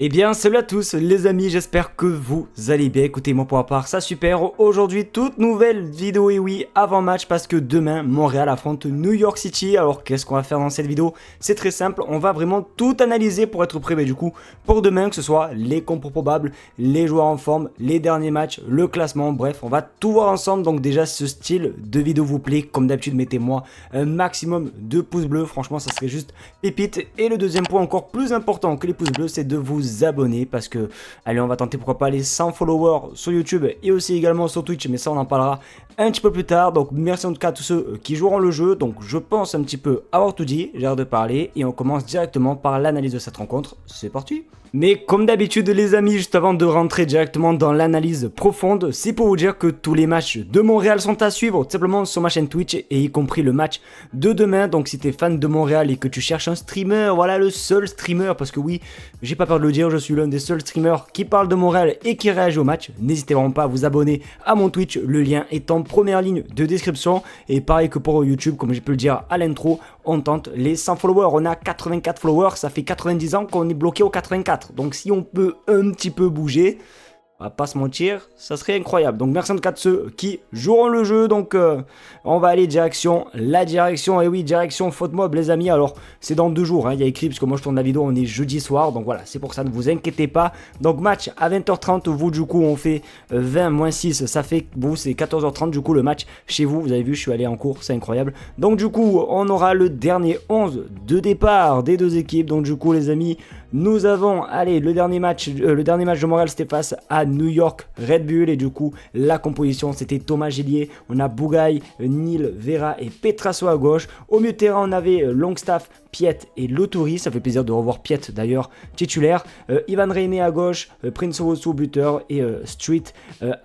Eh bien, salut à tous les amis, j'espère que vous allez bien. Écoutez, moi pour ma part, ça super. Aujourd'hui, toute nouvelle vidéo, et oui, avant match, parce que demain, Montréal affronte New York City. Alors, qu'est-ce qu'on va faire dans cette vidéo? C'est très simple, on va vraiment tout analyser pour être prêt, mais du coup, pour demain, que ce soit les compos probables, les joueurs en forme, les derniers matchs, le classement, bref, on va tout voir ensemble. Donc déjà, ce style de vidéo vous plaît, comme d'habitude, mettez-moi un maximum de pouces bleus. Franchement, ça serait juste pépite. Et le deuxième point encore plus important que les pouces bleus, c'est de vous abonner, parce que allez, on va tenter pourquoi pas les 100 followers sur YouTube et aussi également sur Twitch, mais ça on en parlera un petit peu plus tard. Donc merci en tout cas à tous ceux qui joueront le jeu. Donc je pense un petit peu avoir tout dit, j'ai l'air de parler et on commence directement par l'analyse de cette rencontre. C'est parti. Mais comme d'habitude les amis, juste avant de rentrer directement dans l'analyse profonde, c'est pour vous dire que tous les matchs de Montréal sont à suivre tout simplement sur ma chaîne Twitch, et y compris le match de demain. Donc si t'es fan de Montréal et que tu cherches un streamer, voilà le seul streamer, parce que oui, j'ai pas peur de le dire, je suis l'un des seuls streamers qui parle de Montréal et qui réagit au match. N'hésitez vraiment pas à vous abonner à mon Twitch, le lien est en première ligne de description. Et pareil que pour YouTube, comme j'ai pu le dire à l'intro, on tente les 100 followers. On a 84 followers, ça fait 90 ans qu'on est bloqué au 84. Donc si on peut un petit peu bouger, on va pas se mentir, ça serait incroyable. Donc merci en tout cas de ceux qui joueront le jeu. Donc on va aller direction la direction. Et oui, direction faute mob les amis. Alors c'est dans 2 jours, hein, il y a écrit, parce que moi je tourne la vidéo, on est jeudi soir. Donc voilà, c'est pour ça, ne vous inquiétez pas. Donc match à 20h30, vous du coup on fait 20 moins 6, ça fait, vous c'est 14h30 du coup le match chez vous. Vous avez vu, je suis allé en cours, c'est incroyable. Donc du coup on aura le dernier 11 de départ des deux équipes. Donc du coup les amis, nous avons, allez, le dernier match de Montréal c'était face à New York Red Bull, et du coup la composition c'était Thomas Gélier, on a Bougaï, Neil, Vera et Petrasso à gauche. Au milieu de terrain on avait Longstaff, Piet et Lotouri, ça fait plaisir de revoir Piet d'ailleurs titulaire. Ivan Reine à gauche, Prince Owosu buteur et Street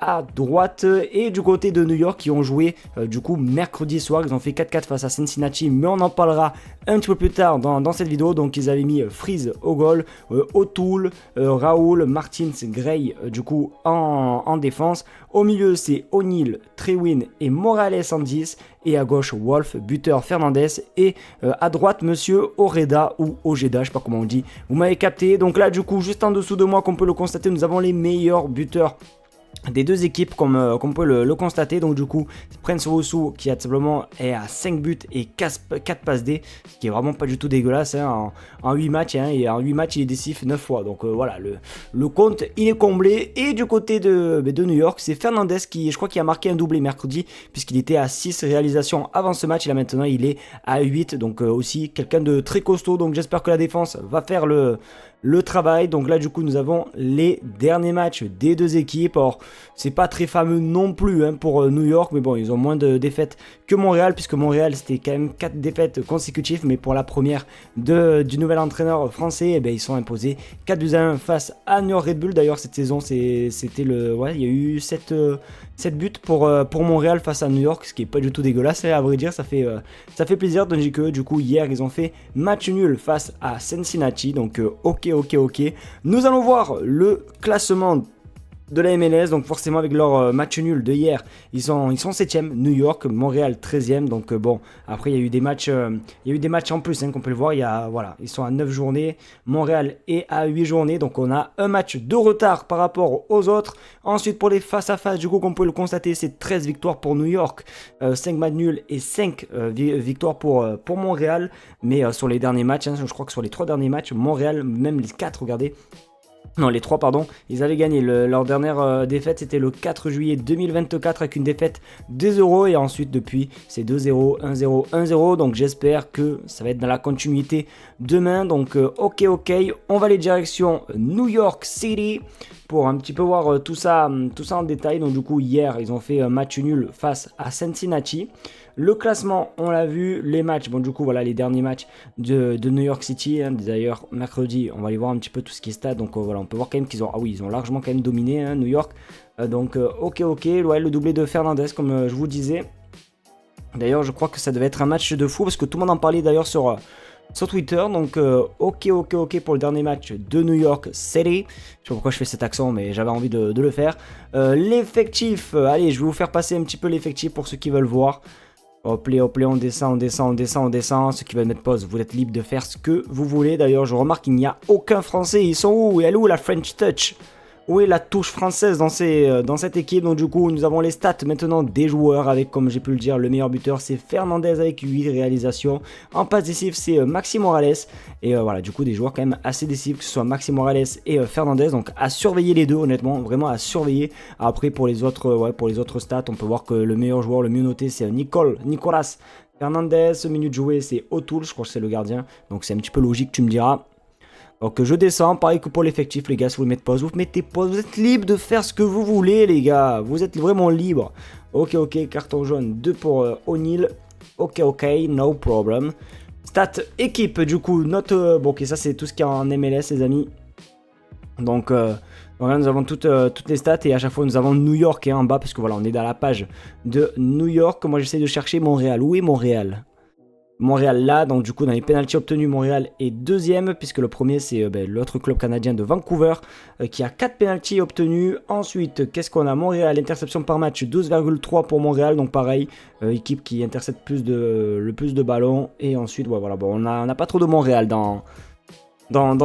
à droite. Et du côté de New York qui ont joué du coup mercredi soir, ils ont fait 4-4 face à Cincinnati, mais on en parlera un petit peu plus tard dans cette vidéo. Donc ils avaient mis Freeze au goal, O'Toole, Raoul, Martins, Gray du coup en défense. Au milieu c'est O'Neill, Trewin et Morales en 10, et à gauche Wolf, buteur Fernandez, et à droite monsieur Oreda ou Ojeda, je sais pas comment on dit, vous m'avez capté. Donc là du coup juste en dessous de moi, comme on peut le constater, nous avons les meilleurs buteurs des deux équipes, comme on peut le constater. Donc du coup Prince Owosu qui a simplement est à 5 buts et 4 passes D, ce qui est vraiment pas du tout dégueulasse, hein, en 8 matchs, hein, et en 8 matchs il est décisif 9 fois. Donc voilà, le compte il est comblé. Et du côté de New York, c'est Fernandez qui, je crois, qui a marqué un doublé mercredi, puisqu'il était à 6 réalisations avant ce match, et là maintenant il est à 8. Donc aussi quelqu'un de très costaud. Donc j'espère que la défense va faire le travail. Donc là du coup nous avons les derniers matchs des deux équipes. Or c'est pas très fameux non plus, hein, pour New York, mais bon, ils ont moins de défaites que Montréal, puisque Montréal c'était quand même 4 défaites consécutives, mais pour la première du nouvel entraîneur français, eh bien, ils sont imposés 4-1 face à New York Red Bull. D'ailleurs cette saison c'était ouais, il y a eu 7 buts pour Montréal face à New York, ce qui est pas du tout dégueulasse, à vrai dire, ça fait plaisir. Tandis que du coup hier ils ont fait match nul face à Cincinnati. Donc ok. Nous allons voir le classement de la MLS. Donc forcément avec leur match nul de hier, ils sont 7ème, New York, Montréal 13ème. Donc bon, après il y a eu des matchs en plus, hein, qu'on peut le voir. Voilà, ils sont à 9 journées, Montréal est à 8 journées, donc on a un match de retard par rapport aux autres. Ensuite pour les face à face, du coup comme on peut le constater, c'est 13 victoires pour New York, 5 matchs nuls et 5 victoires pour Montréal. Mais sur les derniers matchs, hein, je crois que sur les 3 derniers matchs, Montréal, même les 4, regardez, non, les 3 pardon, ils avaient gagné. Leur dernière défaite c'était le 4 juillet 2024 avec une défaite 2-0, et ensuite depuis c'est 2-0, 1-0, 1-0. Donc j'espère que ça va être dans la continuité demain. Donc ok, on va aller direction New York City pour un petit peu voir tout ça en détail. Donc du coup hier ils ont fait un match nul face à Cincinnati. Le classement, on l'a vu, les matchs, bon du coup voilà les derniers matchs de New York City, hein. D'ailleurs mercredi on va aller voir un petit peu tout ce qui est stade. Donc voilà, on peut voir quand même qu'ils ont largement quand même dominé, hein, New York. Donc ok, ouais, le doublé de Fernandez comme je vous disais. D'ailleurs je crois que ça devait être un match de fou, parce que tout le monde en parlait d'ailleurs sur Twitter. Donc ok pour le dernier match de New York City. Je sais pas pourquoi je fais cet accent, mais j'avais envie de le faire. L'effectif, allez, je vais vous faire passer un petit peu l'effectif pour ceux qui veulent voir. Hop là, on descend, on descend, on descend, on descend. Ceux qui veulent mettre pause, vous êtes libre de faire ce que vous voulez. D'ailleurs, je remarque qu'il n'y a aucun Français. Ils sont où? Elle est où la French Touch? Où est la touche française dans cette équipe? Donc du coup, nous avons les stats maintenant des joueurs avec, comme j'ai pu le dire, le meilleur buteur, c'est Fernandez avec 8 réalisations. En passe décisive, c'est Maxi Morales. Et voilà, du coup, des joueurs quand même assez décisifs, que ce soit Maxi Morales et Fernandez. Donc à surveiller les deux, honnêtement, vraiment à surveiller. Après, pour les autres stats, on peut voir que le meilleur joueur, le mieux noté, c'est Nicolas Fernandez. Minute jouée, c'est O'Toole, je crois que c'est le gardien. Donc c'est un petit peu logique, tu me diras. Donc je descends, pareil que pour l'effectif les gars, si vous mettez pause, vous mettez pause, vous êtes libre de faire ce que vous voulez les gars, vous êtes vraiment libre. Ok, carton jaune, 2 pour O'Neal, ok, no problem. Stat équipe du coup, note, bon ok ça c'est tout ce qu'il y a en MLS les amis. Donc là nous avons toutes les stats et à chaque fois nous avons New York en bas parce que voilà on est dans la page de New York. Moi j'essaie de chercher Montréal, où est Montréal? Montréal là, donc du coup dans les pénaltys obtenus, Montréal est deuxième puisque le premier c'est l'autre club canadien de Vancouver qui a 4 pénaltys obtenus. Ensuite, qu'est-ce qu'on a? Montréal, interception par match 12,3 pour Montréal, donc pareil, équipe qui intercepte le plus de ballons. Et ensuite, ouais, voilà, bon, on n'a pas trop de Montréal dans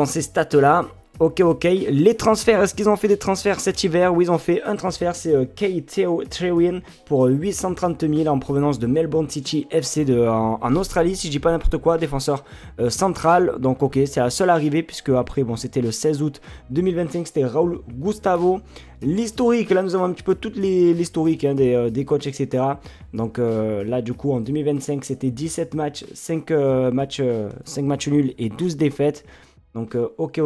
ces stats là. Ok, les transferts, est-ce qu'ils ont fait des transferts cet hiver? Oui, ils ont fait un transfert, c'est Kay Trewin pour 830 000 en provenance de Melbourne City FC en Australie, si je dis pas n'importe quoi, défenseur central. Donc ok, c'est la seule arrivée puisque après, bon, c'était le 16 août 2025, c'était Raúl Gustavo. L'historique, là nous avons un petit peu toute l'historique hein, des coachs, etc. Donc là du coup en 2025, c'était 17 matchs, 5 matchs nuls et 12 défaites. Donc ok.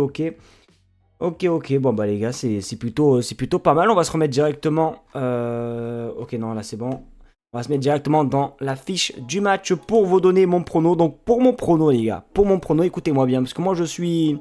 Ok, bon bah les gars, c'est plutôt pas mal. On va se remettre directement... Ok, non, là c'est bon. On va se mettre directement dans la fiche du match pour vous donner mon prono. Donc pour mon prono les gars, écoutez-moi bien. Parce que moi je suis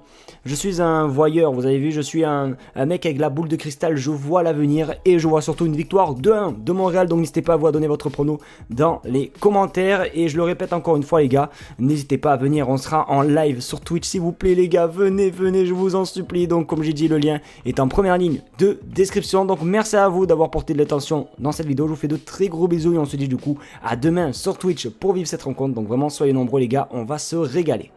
un voyeur, vous avez vu, je suis un mec avec la boule de cristal. Je vois l'avenir et je vois surtout une victoire 2-1 de Montréal. Donc n'hésitez pas à vous donner votre prono dans les commentaires. Et je le répète encore une fois les gars, n'hésitez pas à venir, on sera en live sur Twitch s'il vous plaît les gars. Venez, je vous en supplie. Donc comme j'ai dit, le lien est en première ligne de description. Donc merci à vous d'avoir porté de l'attention dans cette vidéo. Je vous fais de très gros bisous. On se dit du coup à demain sur Twitch pour vivre cette rencontre. Donc vraiment soyez nombreux les gars, on va se régaler.